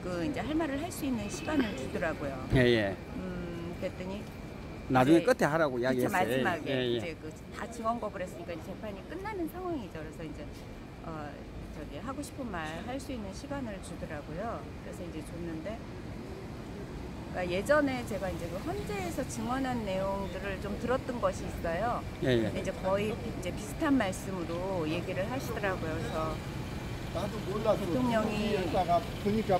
그 이제 할 말을 할 수 있는 시간을 주더라고요. 그랬더니 나중에 끝에 하라고 이야기했어요. 마지막에 이제 그 다 증언 거부를 했으니까 이제 재판이 끝나는 상황이죠. 그래서 이제 저기 하고 싶은 말 할 수 있는 시간을 주더라고요. 그래서 이제 줬는데 그러니까 예전에 제가 이제 그 헌재에서 증언한 내용들을 좀 들었던 것이 있어요. 근데 이제 거의 이제 비슷한 말씀으로 얘기를 하시더라고요. 그래서 나도 몰라서 대통령이 보니까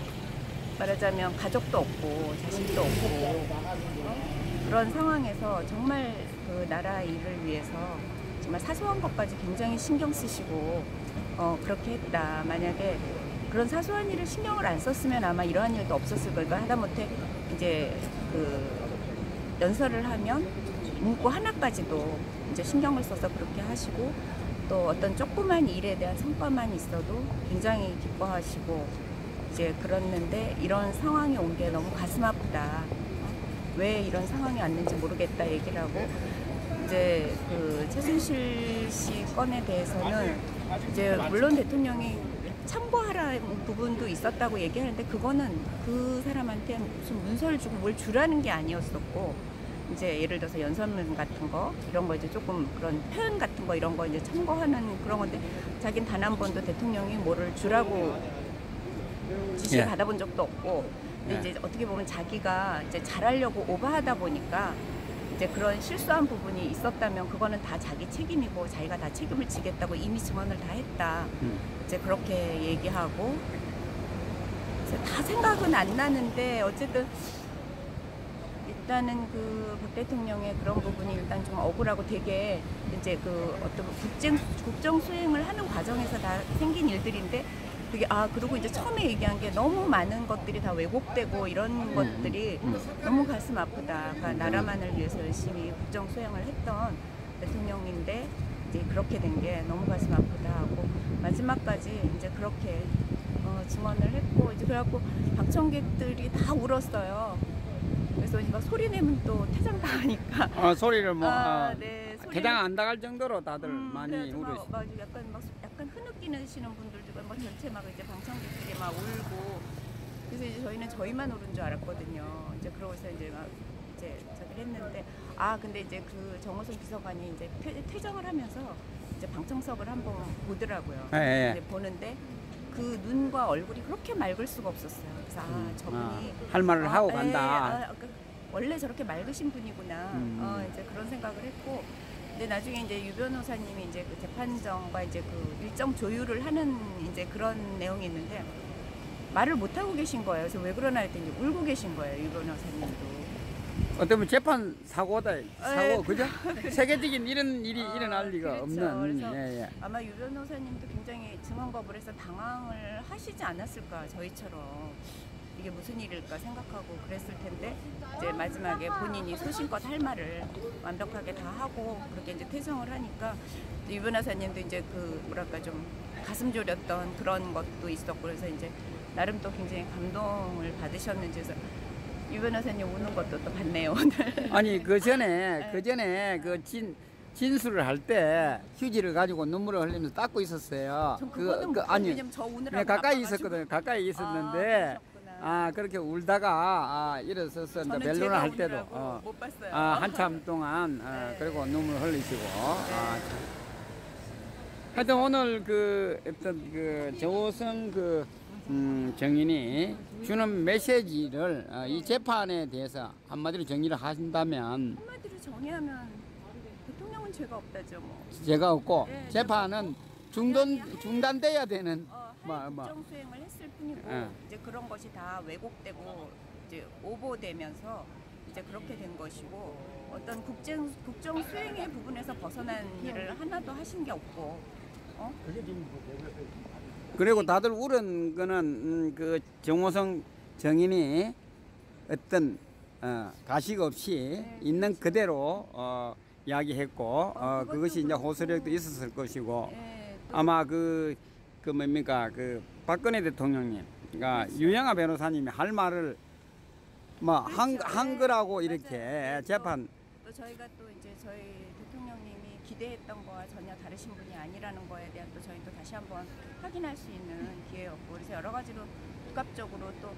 말하자면 가족도 없고 자식도 없고 그런 상황에서 정말 그 나라 일을 위해서 정말 사소한 것까지 굉장히 신경 쓰시고 그렇게 했다. 만약에 그런 사소한 일을 신경을 안 썼으면 아마 이러한 일도 없었을 거예요. 그러니까 하다못해 이제 그 연설을 하면 문구 하나까지도 이제 신경을 써서 그렇게 하시고 또 어떤 조그만 일에 대한 성과만 있어도 굉장히 기뻐하시고 이제 그랬는데 이런 상황이 온 게 너무 가슴 아프다. 왜 이런 상황이 왔는지 모르겠다 얘기를 하고 이제 그 최순실 씨 건에 대해서는 이제 물론 대통령이 참고하라는 부분도 있었다고 얘기하는데 그거는 그 사람한테 무슨 문서를 주고 뭘 주라는 게 아니었었고 이제 예를 들어서 연설문 같은 거 이런 거 이제 조금 그런 표현 같은 거 이런 거 이제 참고하는 그런 건데 자기는 단 한 번도 대통령이 뭐를 주라고 지시를 받아본 적도 없고 근데 이제 어떻게 보면 자기가 이제 잘하려고 오버하다 보니까 이제 그런 실수한 부분이 있었다면 그거는 다 자기 책임이고 자기가 다 책임을 지겠다고 이미 증언을 다 했다. 이제 그렇게 얘기하고 이제 다 생각은 안 나는데 어쨌든 일단은 그 박 대통령의 그런 부분이 일단 좀 억울하고 되게 이제 그 어떤 국정 수행을 하는 과정에서 다 생긴 일들인데 그게 그리고 이제 처음에 얘기한 게 너무 많은 것들이 다 왜곡되고 이런 것들이 너무 가슴 아프다. 그러니까 나라만을 위해서 열심히 국정 수행을 했던 대통령인데 이제 그렇게 된 게 너무 가슴 아프다 하고 마지막까지 이제 그렇게 증언을 했고 이제 그래갖고 방청객들이 다 울었어요. 그래서 막 소리 내면 또 퇴장 당하니까. 소리를 뭐 네, 퇴장 안 당할 정도로 다들 많이 그래서 울으시고. 막 약간 흐느끼시는 분들도 있고, 막 전체 막 이제 방청객들이 막 울고. 그래서 이제 저희는 저희만 울은 줄 알았거든요. 이제 그러고서 이제 막 이제 저기 했는데, 근데 이제 그 정호성 비서관이 이제 퇴정을 하면서 이제 방청석을 한번 보더라고요. 예. 보는데 그 눈과 얼굴이 그렇게 맑을 수가 없었어요. 그래서 저분이 할 말을 하고 간다. 그러니까 원래 저렇게 맑으신 분이구나. 이제 그런 생각을 했고, 근데 나중에 이제 유 변호사님이 이제 그 재판정과 이제 그 일정 조율을 하는 이제 그런 내용이 있는데 말을 못 하고 계신 거예요. 그래서 왜 그러나 했더니 울고 계신 거예요, 유 변호사님도. 어쩌면 재판 사고다. 사고 그죠? 세계적인 이런 일이 일어날 리가 그렇죠. 없는. 그래서 예. 아마 유 변호사님도 굉장히 증언 거부를 해서 당황을 하시지 않았을까, 저희처럼. 이게 무슨 일일까 생각하고 그랬을 텐데, 이제 마지막에 본인이 소신껏 할 말을 완벽하게 다 하고 그렇게 이제 퇴정을 하니까 유 변호사님도 이제 그 뭐랄까 좀 가슴 졸였던 그런 것도 있었고, 그래서 이제 나름 또 굉장히 감동을 받으셨는지, 그래서 유 변호사님 우는 것도 또 봤네요, 오늘. 아니 그 전에 그 진술을 할 때 휴지를 가지고 눈물을 흘리면서 닦고 있었어요. 전 그거는 못 아니 왜냐면 저 오느라고 가까이 바빠가지고. 있었거든요. 가까이 있었는데 그러셨구나. 그렇게 울다가 일어서서 이제 저는 멜론을 제가 할 때도 오느라고 못 봤어요. 한참 동안 네. 그리고 눈물 흘리시고 네. 하여튼 오늘 그 어떤 그 정호성 그 정인이 주는 메시지를 이 재판에 대해서 한마디로 정리를 하신다면, 한마디로 정리하면 대통령은 죄가 없다죠, 뭐. 제가 없고 네, 재판은 중단돼야 되는 국정 수행을 했을 뿐이고, 이제 그런 것이 다 왜곡되고 이제 오보되면서 이제 그렇게 된 것이고, 어떤 국정 수행의 부분에서 벗어난 일을 하나도 하신 게 없고, 그리고 다들 울은 거는 그 정호성 정인이 어떤 가식 없이 있는 그대로 이야기했고 그것이 이제 호소력도 있었을 것이고, 아마 그 뭡니까 그 박근혜 대통령님, 그러니까 유영아 변호사님이 할 말을 뭐 한 거라고 이렇게 재판. 또 저희가 또 이제 저희 대통령님이 기대했던 거와 전혀 다르신 분이 아니라는 거에 대한 또 저희 또 다시 한번 확인할 수 있는 기회였고, 그래서 여러 가지로 복합적으로 또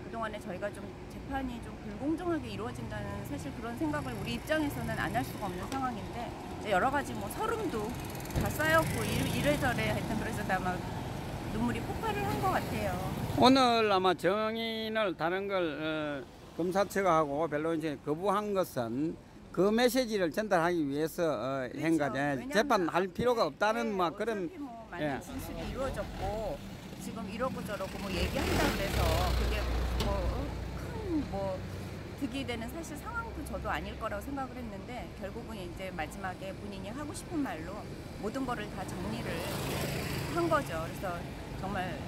그동안에 저희가 좀 재판이 좀 불공정하게 이루어진다는 사실 그런 생각을 우리 입장에서는 안 할 수가 없는 상황인데, 이제 여러 가지 뭐 서름도 다 쌓였고 이래저래 하여튼 그래서 아마 눈물이 폭발을 한 것 같아요. 오늘 아마 정인을 다른 걸 검사처가 하고 변론인이 거부한 것은 그 메시지를 전달하기 위해서 한 거죠. 재판할 필요가 없다는 막 그런. 뭐 많은 진술이 이루어졌고 지금 이러고 저러고 뭐 얘기한다 그래서 그게 뭐 득이 되는 사실 상황도 저도 아닐 거라고 생각을 했는데, 결국은 이제 마지막에 본인이 하고 싶은 말로 모든 거를 다 정리를 한 거죠. 그래서 정말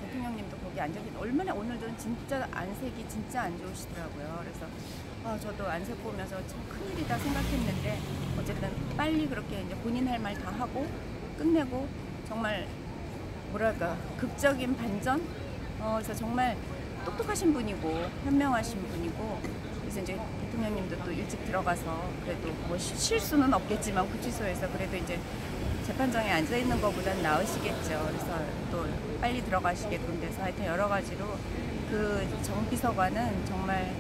대통령님도 거기 앉아 계신 얼마나 오늘도 진짜 안색이 진짜 안 좋으시더라고요. 그래서 저도 안색 보면서 참 큰일이다 생각했는데, 어쨌든 빨리 그렇게 이제 본인 할 말 다 하고 끝내고 정말 뭐랄까 극적인 반전. 그래서 정말 똑똑하신 분이고 현명하신 분이고, 그래서 이제 대통령님도 또 일찍 들어가서 그래도 뭐 실수는 없겠지만 구치소에서 그래도 이제 재판장에 앉아 있는 것보다는 나으시겠죠. 그래서 또 빨리 들어가시게끔 돼서 하여튼 여러 가지로 그 정 비서관은 정말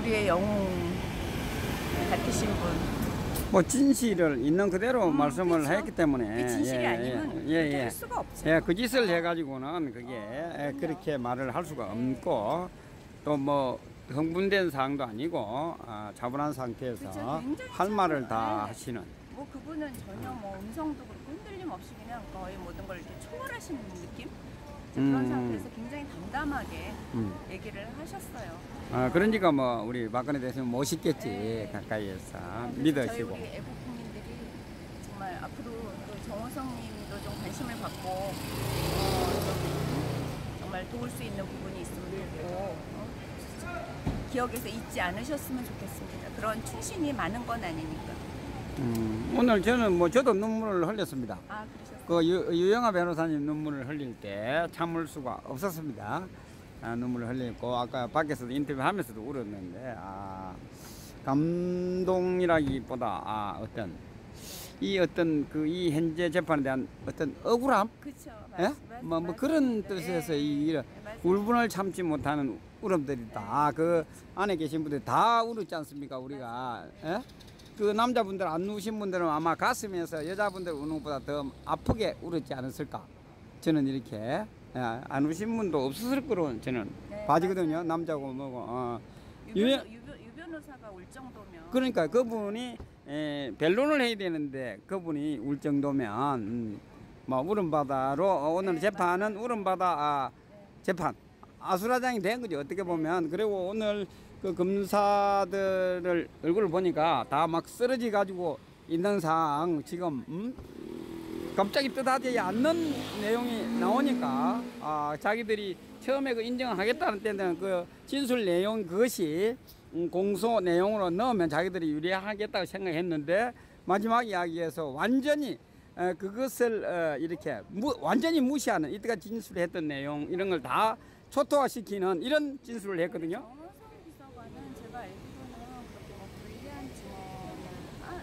우리의 영웅 같으신 분. 뭐 진실을 있는 그대로 말씀을 그렇죠. 했기 때문에 진실이 아니면 할 수가 없죠. 그 짓을 해가지고는 그게 그렇게 말을 할 수가 없고, 또 뭐 흥분된 사항도 아니고 차분한 상태에서 그렇죠. 할 말을 다 하시는. 뭐 그분은 전혀 뭐 음성도 그렇고 흔들림 없이 그냥 거의 모든 걸 이렇게 초월하시는 느낌? 그런 상태에서 굉장히 담담하게 얘기를 하셨어요. 그러니까 뭐 우리 박근혜 대통령 멋있겠지. 가까이에서 믿으시고. 저희 우리 애국 국민들이 정말 앞으로 또 정호성님도 좀 관심을 갖고 정말 도울 수 있는 부분이 있으면 좋고 기억에서 잊지 않으셨으면 좋겠습니다. 그런 충신이 많은 건 아니니까. 오늘 저도 눈물을 흘렸습니다. 그러셨어요? 그 유영아 변호사님 눈물을 흘릴 때 참을 수가 없었습니다. 눈물을 흘렸고 아까 밖에서도 인터뷰하면서도 울었는데 감동이라기보다 어떤 이 현재 재판에 대한 어떤 억울함, 그렇죠. 예? 뭐 그런 뜻에서 이 맞아요. 울분을 참지 못하는 울음들이 다 그 안에 계신 분들 다 울었지 않습니까? 우리가 예? 그 남자분들 안 우신 분들은 아마 가슴에서 여자분들 우는 것보다 더 아프게 울었지 않았을까? 저는 이렇게 안 우신 분도 없었을 거로 저는 봐지거든요. 맞아요. 남자고 뭐고. 유 변호사가 울 정도면 그러니까 그분이 변론을 해야 되는데 그분이 울 정도면 뭐 울음바다로 오늘 재판은 울음바다 재판 아수라장이 된 거죠. 어떻게 보면. 그리고 오늘 그 검사들을 얼굴을 보니까 다 막 쓰러지 가지고 있는 상황 지금 갑자기 뜻하지 않는 내용이 나오니까 자기들이 처음에 그 인정하겠다는 때는 그 진술 내용 그것이 공소 내용으로 넣으면 자기들이 유리하겠다고 생각했는데 마지막 이야기에서 완전히 그것을 이렇게 완전히 무시하는 이때까지 진술했던 내용 이런 걸 다 초토화시키는 이런 진술을 했거든요. 정호성 비서관은 제가 알기로는 그렇게 뭐 불리한 증언을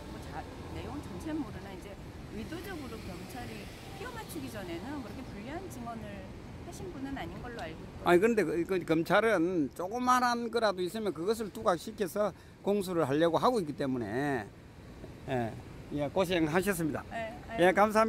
내용 전체는 모르나 이제 의도적으로 경찰이 끼워 맞추기 전에는 그렇게 불리한 증언을 하신 분은 아닌 걸로 알고 있거든요. 아니 그런데 그 검찰은 조그만한 거라도 있으면 그것을 두각시켜서 공수를 하려고 하고 있기 때문에 예, 고생하셨습니다. 네, 예, 감사합니다.